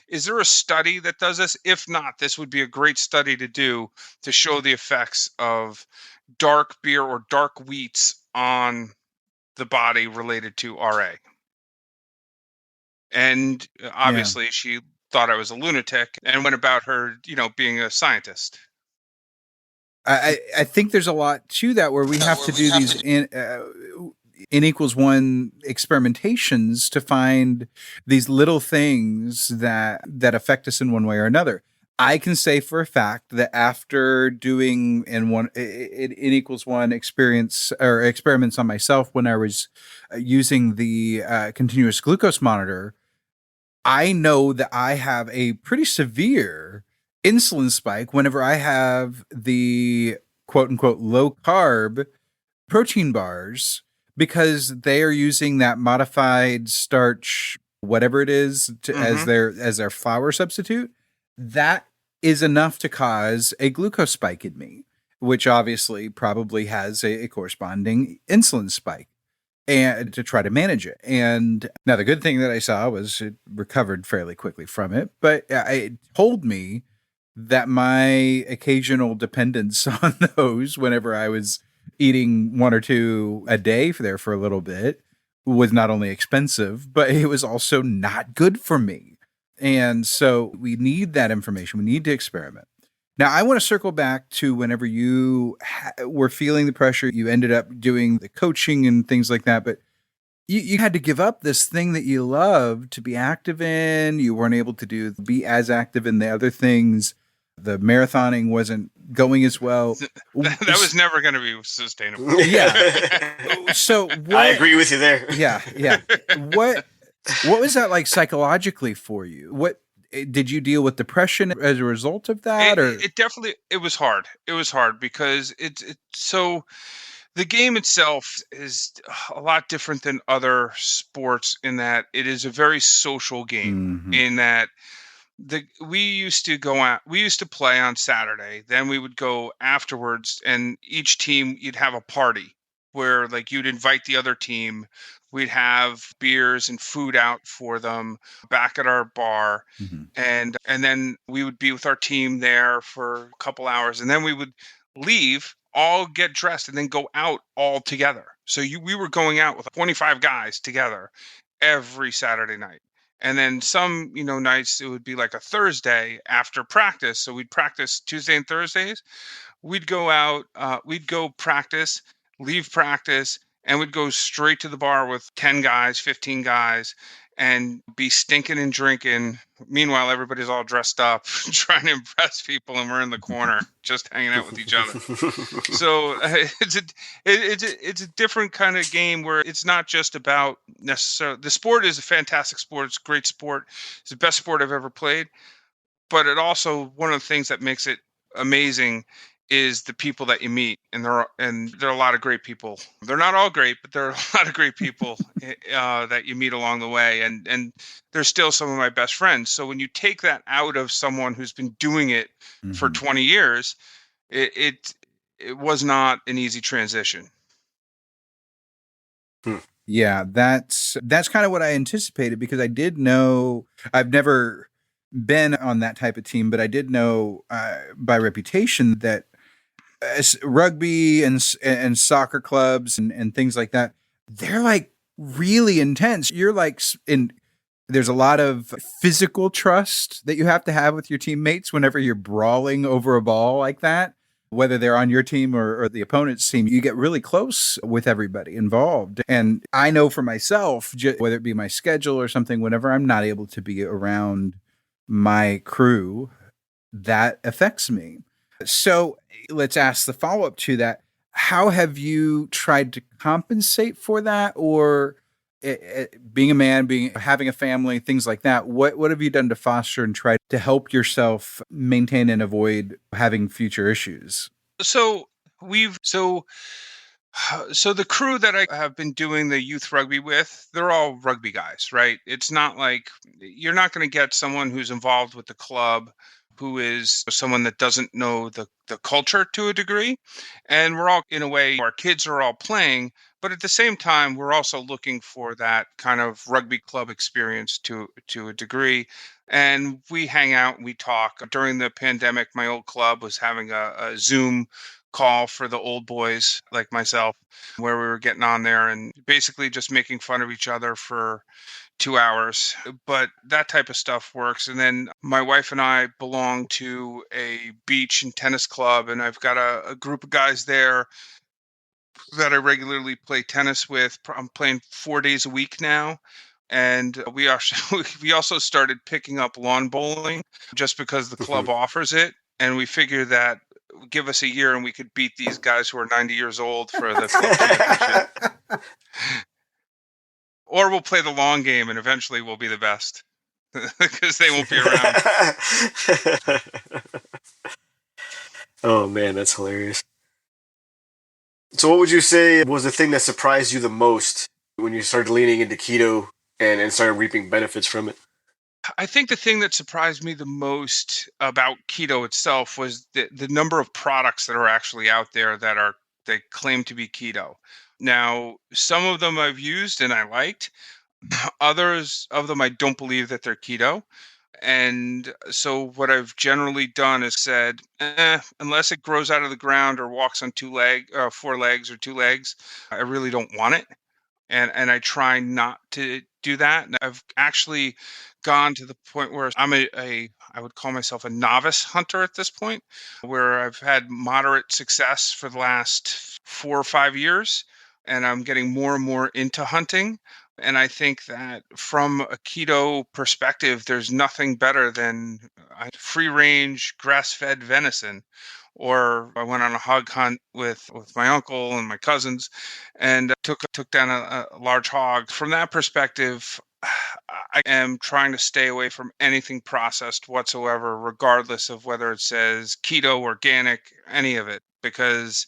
is there a study that does this? If not, this would be a great study to do to show the effects of dark beer or dark wheats on the body related to RA. And obviously she thought I was a lunatic and went about her, being a scientist. I think there's a lot to that where we have to do these N equals 1 experimentations to find these little things that affect us in one way or another. I can say for a fact that after doing N equals 1 experiments on myself when I was using the continuous glucose monitor, I know that I have a pretty severe insulin spike whenever I have the quote unquote low carb protein bars, because they are using that modified starch, whatever it is, as their flour substitute. That is enough to cause a glucose spike in me, which obviously probably has a corresponding insulin spike, and to try to manage it. And now the good thing that I saw was it recovered fairly quickly from it, but it told me that my occasional dependence on those whenever I was eating 1 or 2 a day for a little bit was not only expensive, but it was also not good for me. And so we need that information. We need to experiment. Now, I want to circle back to whenever you were feeling the pressure, you ended up doing the coaching and things like that, but you had to give up this thing that you loved to be active in. You weren't able to be as active in the other things. The marathoning wasn't going as well. That was never going to be sustainable. Yeah. So I agree with you there. Yeah. What was that like psychologically for you? What did you deal with depression as a result of that? It was hard. It was hard because so the game itself is a lot different than other sports in that it is a very social game, in that we used to play on Saturday, then we would go afterwards, and each team, you'd have a party where like you'd invite the other team. We'd have beers and food out for them back at our bar. And then we would be with our team there for a couple hours, and then we would leave, all get dressed, and then go out all together. So we were going out with 25 guys together every Saturday night. And then some, nights it would be like a Thursday after practice. So we'd practice Tuesday and Thursdays. We'd go out, we'd go practice, leave practice, and we'd go straight to the bar with 10 guys, 15 guys, and be stinking and drinking. Meanwhile, everybody's all dressed up, trying to impress people, and we're in the corner just hanging out with each other. So it's a different kind of game where it's not just about necessarily. The sport is a fantastic sport. It's a great sport. It's the best sport I've ever played. But it also, one of the things that makes it amazing is the people that you meet, and there are a lot of great people. They're not all great, but there are a lot of great people that you meet along the way, and they're still some of my best friends. So when you take that out of someone who's been doing it for 20 years, it was not an easy transition. Yeah, that's kind of what I anticipated, because I did know, I've never been on that type of team, but I did know by reputation that rugby and soccer clubs and things like that, they're like really intense. You're like there's a lot of physical trust that you have to have with your teammates whenever you're brawling over a ball like that, whether they're on your team or the opponent's team. You get really close with everybody involved. And I know for myself, whether it be my schedule or something, whenever I'm not able to be around my crew, that affects me. So let's ask the follow-up to that. How have you tried to compensate for that? Or being a man, having a family, things like that, what have you done to foster and try to help yourself maintain and avoid having future issues? So So the crew that I have been doing the youth rugby with, they're all rugby guys, right? It's not like you're not going to get someone who's involved with the club who is someone that doesn't know the culture to a degree. And we're all, in a way, our kids are all playing, but at the same time, we're also looking for that kind of rugby club experience to a degree. And we hang out and we talk. During the pandemic, my old club was having a Zoom call for the old boys like myself, where we were getting on there and basically just making fun of each other for 2 hours. But that type of stuff works. And then my wife and I belong to a beach and tennis club, and I've got a group of guys there that I regularly play tennis with. I'm playing 4 days a week now. And we also started picking up lawn bowling just because the club offers it. And we figure that give us a year and we could beat these guys who are 90 years old for the club championship. Or we'll play the long game and eventually we'll be the best because they won't be around. Oh man, that's hilarious. So what would you say was the thing that surprised you the most when you started leaning into keto and started reaping benefits from it? I think the thing that surprised me the most about keto itself was the number of products that are actually out there that claim to be keto. Now, some of them I've used and I liked. Others of them I don't believe that they're keto. And so what I've generally done is said, unless it grows out of the ground or walks on 4 legs or 2 legs, I really don't want it. And I try not to do that. And I've actually gone to the point where I'm I would call myself a novice hunter at this point, where I've had moderate success for the last 4 or 5 years, and I'm getting more and more into hunting. And I think that from a keto perspective, there's nothing better than free range grass fed venison. Or I went on a hog hunt with my uncle and my cousins and took down a large hog. From that perspective, I am trying to stay away from anything processed whatsoever, regardless of whether it says keto, organic, any of it, because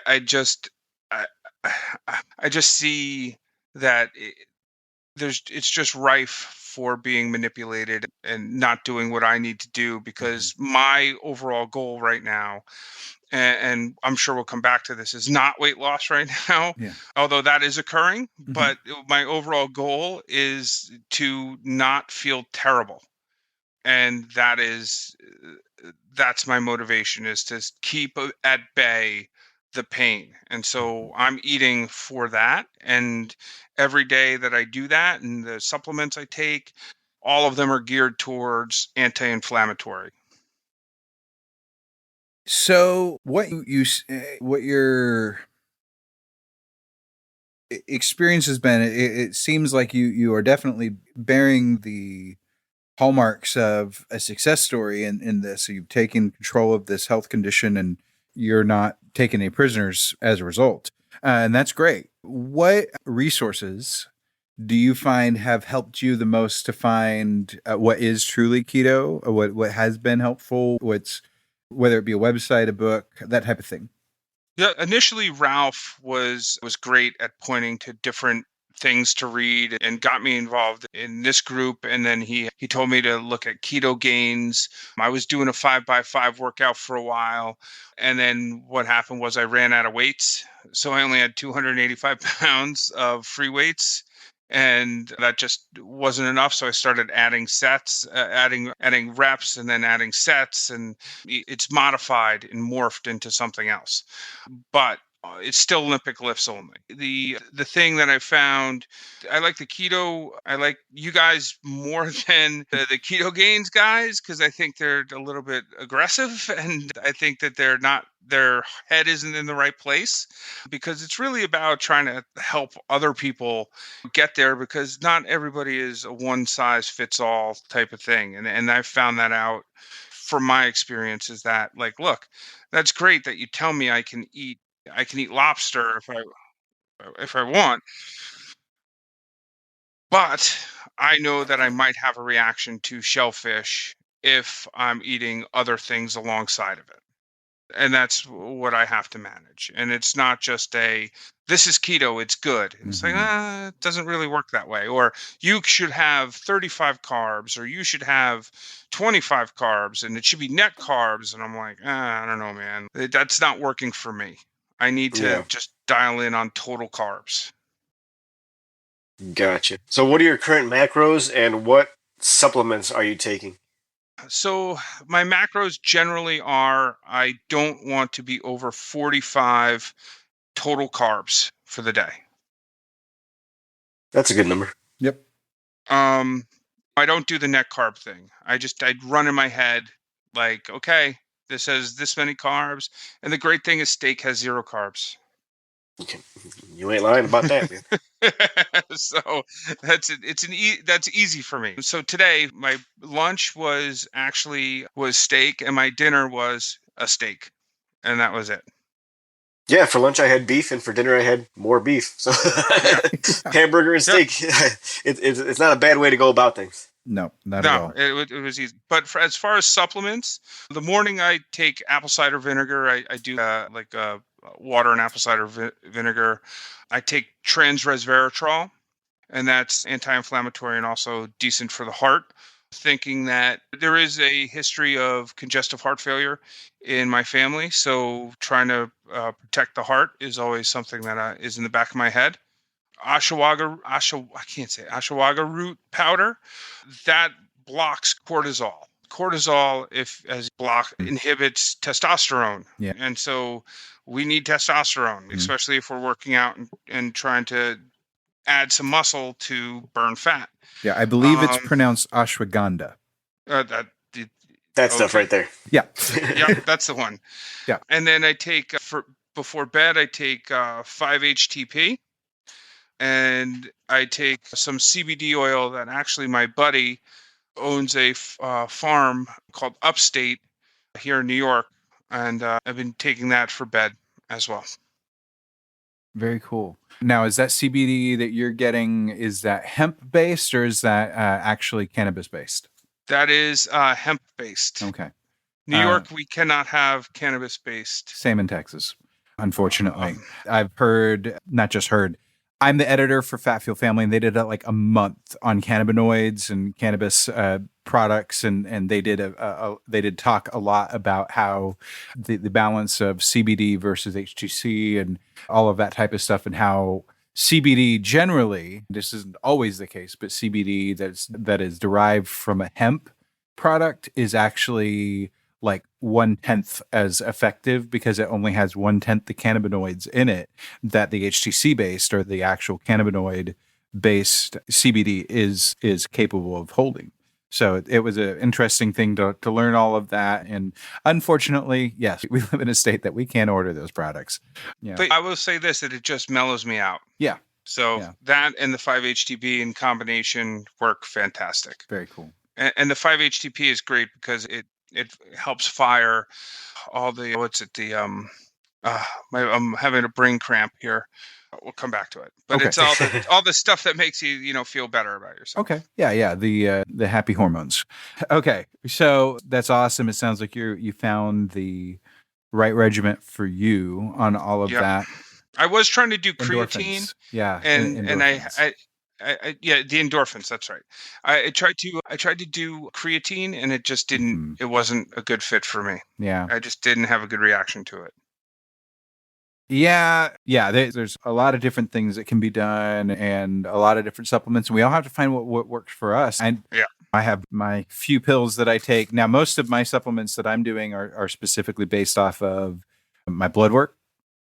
I just I, I just see that it's just rife for being manipulated and not doing what I need to do because my overall goal right now, and I'm sure we'll come back to this, is not weight loss right now, Yeah. although that is occurring. But my overall goal is to not feel terrible. And that's my motivation, is to keep at bay the pain. And so I'm eating for that. And every day that I do that and the supplements I take, all of them are geared towards anti-inflammatory. So what what your experience has been, it seems like you are definitely bearing the hallmarks of a success story in this. So you've taken control of this health condition and you're not taking any prisoners as a result. And that's great. What resources do you find have helped you the most to find what is truly keto, or what has been helpful, whether it be a website, a book, that type of thing? Yeah, initially Ralph was great at pointing to different things to read and got me involved in this group. And then he told me to look at keto gains. I was doing a 5x5 workout for a while. And then what happened was I ran out of weights. So I only had 285 pounds of free weights. And that just wasn't enough. So I started adding sets, adding reps, and then adding sets, and it's modified and morphed into something else. But it's still Olympic lifts only. The thing that I found, I like the keto. I like you guys more than the keto gains guys because I think they're a little bit aggressive, and I think that their head isn't in the right place because it's really about trying to help other people get there because not everybody is a one size fits all type of thing, and I found that out from my experience is that like, look, that's great that you tell me I can eat lobster if I want, but I know that I might have a reaction to shellfish if I'm eating other things alongside of it. And that's what I have to manage. And it's not just this is keto, it's good. And it's like, it doesn't really work that way. Or you should have 35 carbs, or you should have 25 carbs, and it should be net carbs. And I'm like, I don't know, man. That's not working for me. I need to just dial in on total carbs. Gotcha. So what are your current macros, and what supplements are you taking? So my macros generally are, I don't want to be over 45 total carbs for the day. That's a good number. Yep. I don't do the net carb thing. I'd run in my head like, okay, this has this many carbs. And the great thing is steak has 0 carbs. You ain't lying about that, man. So that's easy for me. So today my lunch was steak, and my dinner was a steak, and that was it. Yeah, for lunch I had beef, and for dinner I had more beef. So hamburger and steak. It's not a bad way to go about things. No, not at all. It was easy. But as far as supplements, the morning I take apple cider vinegar. I do water and apple cider vinegar. I take trans resveratrol, and that's anti-inflammatory and also decent for the heart. Thinking that there is a history of congestive heart failure in my family, so trying to protect the heart is always something that is in the back of my head. Ashwagandha root powder that blocks cortisol. Cortisol, inhibits testosterone, and so we need testosterone, especially if we're working out and trying to add some muscle to burn fat. Yeah, I believe it's pronounced ashwagandha. That stuff right there. Yeah. Yeah, that's the one. Yeah. And then I take, before bed, I take 5-HTP, and I take some CBD oil that actually my buddy owns a farm called Upstate here in New York, and I've been taking that for bed as well. Very cool. Now, is that CBD that you're getting, is that hemp-based, or is that actually cannabis-based? That is hemp-based. Okay. New York, we cannot have cannabis-based. Same in Texas, unfortunately. I've heard, not just heard, I'm the editor for Fat Fuel Family, and they did like a month on cannabinoids and cannabis products, and they did talk a lot about how the balance of CBD versus HTC and all of that type of stuff, and how CBD generally, this isn't always the case, but CBD that is derived from a hemp product is actually like 1/10 as effective, because it only has 1/10 the cannabinoids in it that the HTC based, or the actual cannabinoid based CBD is capable of holding. So it was an interesting thing to learn all of that. And unfortunately, yes, we live in a state that we can't order those products. Yeah. But I will say this, that it just mellows me out. Yeah. So that and the 5-HTP in combination work fantastic. Very cool. And the 5-HTP is great because it helps fire all the, I'm having a brain cramp here. We'll come back to it, but it's all the stuff that makes you feel better about yourself. Okay. Yeah. The happy hormones. Okay. So that's awesome. It sounds like you found the right regimen for you on all of that. I was trying to do creatine. Endorphins. Yeah. And I the endorphins. That's right. I tried to do creatine, and it just didn't. It wasn't a good fit for me. Yeah. I just didn't have a good reaction to it. Yeah. There's a lot of different things that can be done, and a lot of different supplements, and we all have to find what works for us. And I have my few pills that I take now. Most of my supplements that I'm doing are specifically based off of my blood work,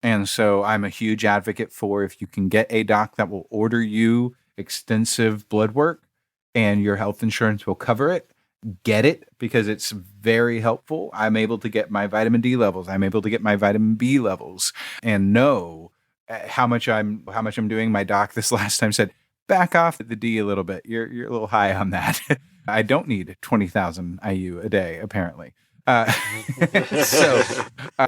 and so I'm a huge advocate for, if you can get a doc that will order you extensive blood work and your health insurance will cover it, get it, because it's very helpful. I'm able to get my vitamin D levels. I'm able to get my vitamin B levels and know how much I'm doing. My doc this last time said, back off the D a little bit. You're a little high on that. I don't need 20,000 IU a day, apparently. So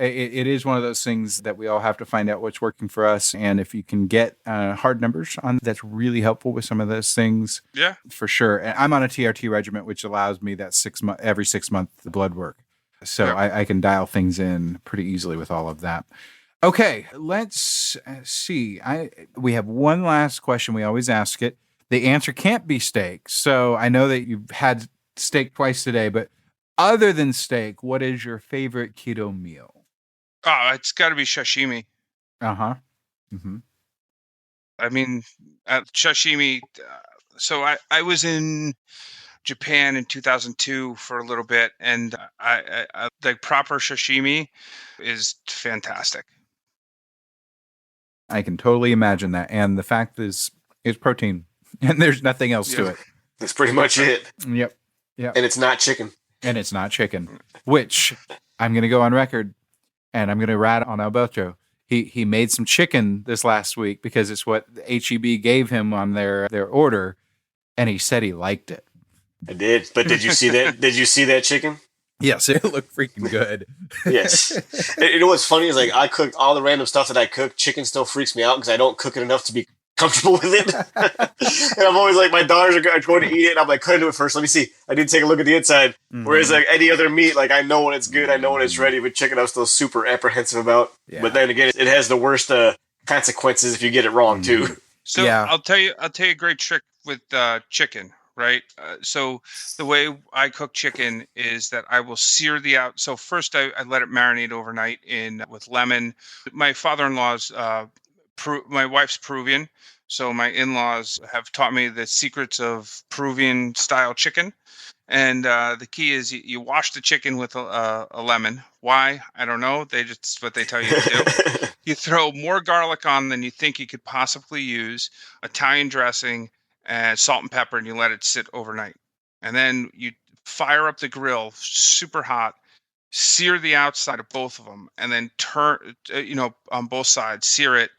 it is one of those things that we all have to find out what's working for us. And if you can get hard numbers on, that's really helpful with some of those things. Yeah, for sure. And I'm on a TRT regimen, which allows me that every 6 month blood work. So I can dial things in pretty easily with all of that. Okay, let's see. We have one last question. We always ask it. The answer can't be steak. So I know that you've had steak twice today, but other than steak, what is your favorite keto meal? Oh, it's got to be sashimi. Uh-huh. Mm-hmm. I mean, sashimi. So I was in Japan in 2002 for a little bit, and I like proper sashimi is fantastic. I can totally imagine that. And the fact is, it's protein, and there's nothing else to it. That's pretty much it. Yep. And it's not chicken. Which I'm going to go on record, and I'm going to rat on Alberto. He made some chicken this last week because it's what HEB gave him on their order, and he said he liked it. I did, but did you see that? Did you see that chicken? Yes, it looked freaking good. Yes. And you know what's funny is like I cook all the random stuff that I cook. Chicken still freaks me out because I don't cook it enough to be comfortable with it. And I'm always like, my daughters are going to eat it, and I'm like, cut into it first. Let me see. I did take a look at the inside. Mm-hmm. Whereas like any other meat, like I know when it's good, I know when it's ready. But chicken, I'm still super apprehensive about. Yeah. But then again, it has the worst consequences if you get it wrong too. So yeah. I'll tell you a great trick with chicken. Right. So the way I cook chicken is that I will sear the out. So first I let it marinate overnight with lemon. My father-in-law's, my wife's Peruvian. So my in-laws have taught me the secrets of Peruvian style chicken. And the key is you wash the chicken with a lemon. Why? I don't know. It's what they tell you to do. You throw more garlic on than you think you could possibly use, Italian dressing, and salt and pepper, and you let it sit overnight. And then you fire up the grill super hot, sear the outside of both of them, and then turn, on both sides, sear it,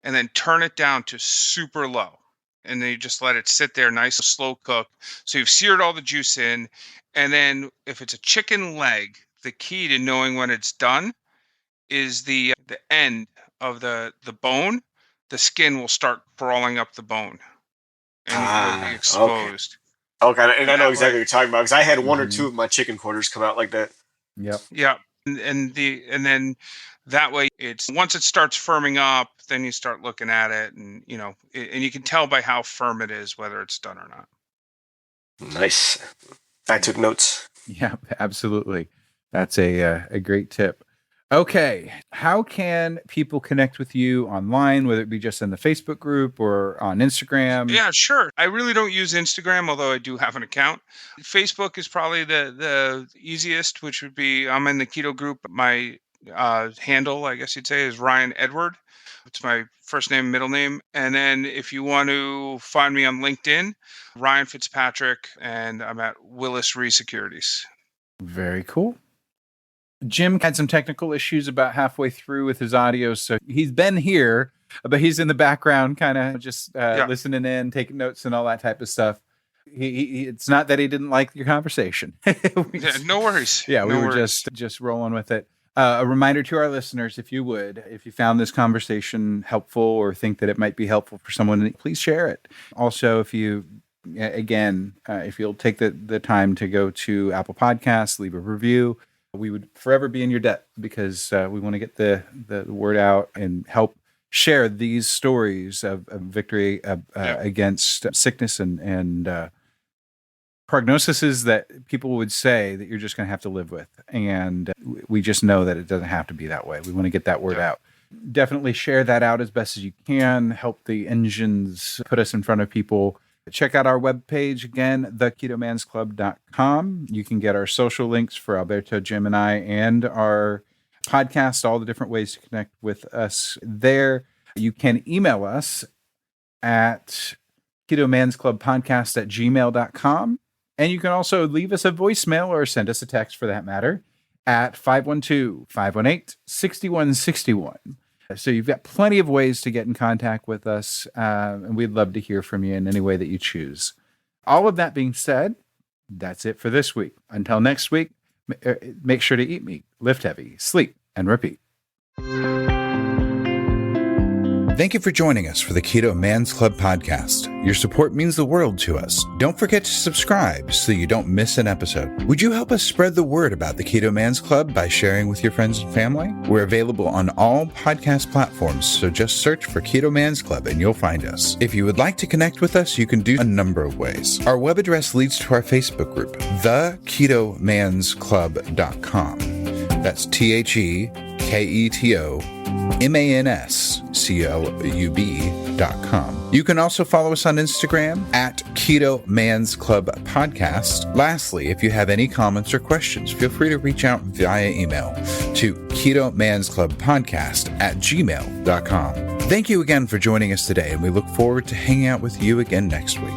and then turn it down to super low. And then you just let it sit there, nice slow cook. So you've seared all the juice in. And then if it's a chicken leg, the key to knowing when it's done is the end of the bone. The skin will start crawling up the bone. And will be exposed. Okay, and I know exactly what you're talking about because I had one or two of my chicken quarters come out like that. Yep. Yeah, and then that way once it starts firming up, then you start looking at it, and and you can tell by how firm it is whether it's done or not. Nice. I took notes. Yeah, absolutely. That's a great tip. Okay, how can people connect with you online, whether it be just in the Facebook group or on Instagram? Yeah, sure. I really don't use Instagram, although I do have an account. Facebook is probably the easiest, which would be I'm in the keto group. My handle, I guess you'd say, is Ryan Edward. It's my first name, middle name. And then if you want to find me on LinkedIn, Ryan Fitzpatrick, and I'm at Willis Re Securities. Very cool. Jim had some technical issues about halfway through with his audio, so he's been here, but he's in the background kind of just listening in, taking notes and all that type of stuff. It's not that he didn't like your conversation. No worries. Yeah, we were just rolling with it. A reminder to our listeners, if you found this conversation helpful or think that it might be helpful for someone, please share it. Also, if you'll take the time to go to Apple Podcasts, leave a review, we would forever be in your debt because we want to get the word out and help share these stories of victory against sickness and prognoses that people would say that you're just going to have to live with. And we just know that it doesn't have to be that way. We want to get that word out. Definitely share that out as best as you can. Help the engines put us in front of people. Check out our webpage again, theketomansclub.com. You can get our social links for Alberto, Jim, and I, and our podcast, all the different ways to connect with us there. You can email us at ketomansclubpodcast@gmail.com. And you can also leave us a voicemail or send us a text for that matter at 512-518-6161. So you've got plenty of ways to get in contact with us, and we'd love to hear from you in any way that you choose. All of that being said, that's it for this week. Until next week, make sure to eat meat, lift heavy, sleep, and repeat. Thank you for joining us for the Keto Man's Club podcast. Your support means the world to us. Don't forget to subscribe so you don't miss an episode. Would you help us spread the word about the Keto Man's Club by sharing with your friends and family? We're available on all podcast platforms, so just search for Keto Man's Club and you'll find us. If you would like to connect with us, you can do a number of ways. Our web address leads to our Facebook group, theketomansclub.com. That's TheKetoMansClub.com. You can also follow us on Instagram at Keto Man's Club Podcast. Lastly, if you have any comments or questions, feel free to reach out via email to ketomansclubpodcast@gmail.com. Thank you again for joining us today, and we look forward to hanging out with you again next week.